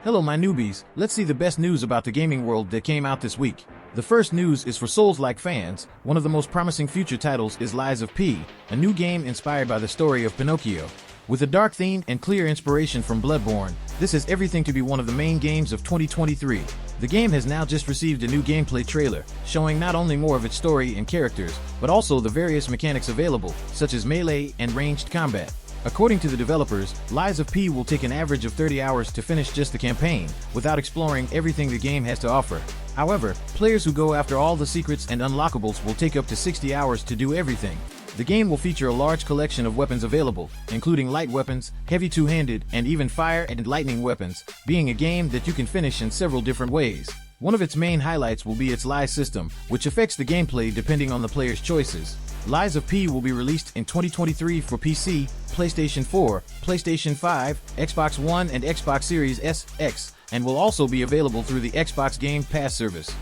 Hello my newbies, let's see the best news about the gaming world that came out this week. The first news is for Souls-like fans. One of the most promising future titles is Lies of P, a new game inspired by the story of Pinocchio. With a dark theme and clear inspiration from Bloodborne, this has everything to be one of the main games of 2023. The game has now just received a new gameplay trailer, showing not only more of its story and characters, but also the various mechanics available, such as melee and ranged combat. According to the developers, Lies of P will take an average of 30 hours to finish just the campaign, without exploring everything the game has to offer. However, players who go after all the secrets and unlockables will take up to 60 hours to do everything. The game will feature a large collection of weapons available, including light weapons, heavy two-handed, and even fire and lightning weapons, being a game that you can finish in several different ways. One of its main highlights will be its Lies system, which affects the gameplay depending on the player's choices. Lies of P will be released in 2023 for PC, PlayStation 4, PlayStation 5, Xbox One and Xbox Series S/X, and will also be available through the Xbox Game Pass service.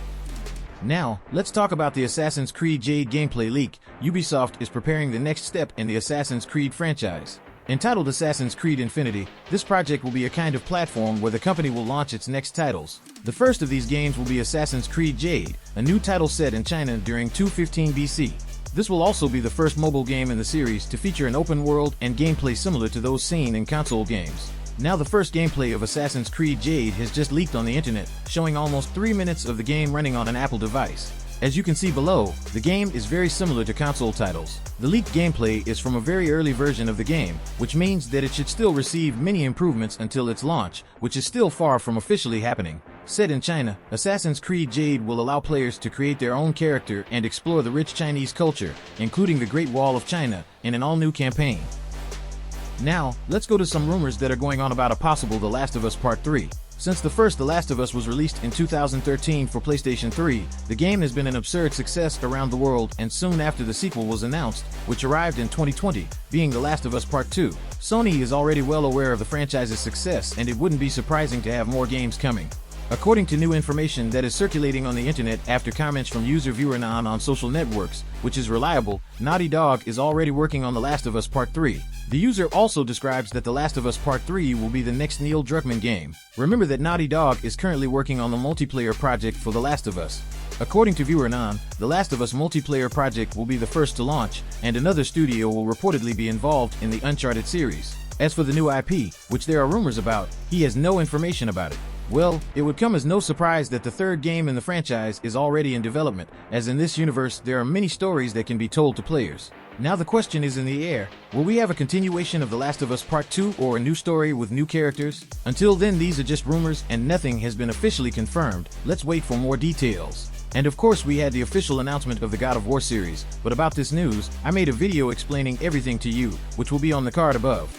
Now, let's talk about the Assassin's Creed Jade gameplay leak. Ubisoft is preparing the next step in the Assassin's Creed franchise. Entitled Assassin's Creed Infinity, this project will be a kind of platform where the company will launch its next titles. The first of these games will be Assassin's Creed Jade, a new title set in China during 215 BC. This will also be the first mobile game in the series to feature an open world and gameplay similar to those seen in console games. Now the first gameplay of Assassin's Creed Jade has just leaked on the internet, showing almost 3 minutes of the game running on an Apple device. As you can see below, the game is very similar to console titles. The leaked gameplay is from a very early version of the game, which means that it should still receive many improvements until its launch, which is still far from officially happening. Set in China, Assassin's Creed Jade will allow players to create their own character and explore the rich Chinese culture, including the Great Wall of China, in an all-new campaign. Now, let's go to some rumors that are going on about a possible The Last of Us Part 3. Since the first The Last of Us was released in 2013 for PlayStation 3, the game has been an absurd success around the world, and soon after the sequel was announced, which arrived in 2020, being The Last of Us Part 2. Sony is already well aware of the franchise's success, and it wouldn't be surprising to have more games coming. According to new information that is circulating on the internet after comments from user ViewerNon on social networks, which is reliable, Naughty Dog is already working on The Last of Us Part 3. The user also describes that The Last of Us Part 3 will be the next Neil Druckmann game. Remember that Naughty Dog is currently working on the multiplayer project for The Last of Us. According to ViewerNon, The Last of Us multiplayer project will be the first to launch, and another studio will reportedly be involved in the Uncharted series. As for the new IP, which there are rumors about, he has no information about it. Well, it would come as no surprise that the third game in the franchise is already in development, as in this universe there are many stories that can be told to players. Now the question is in the air, will we have a continuation of The Last of Us Part 2 or a new story with new characters? Until then, these are just rumors and nothing has been officially confirmed. Let's wait for more details. And of course we had the official announcement of the God of War series, but about this news, I made a video explaining everything to you, which will be on the card above.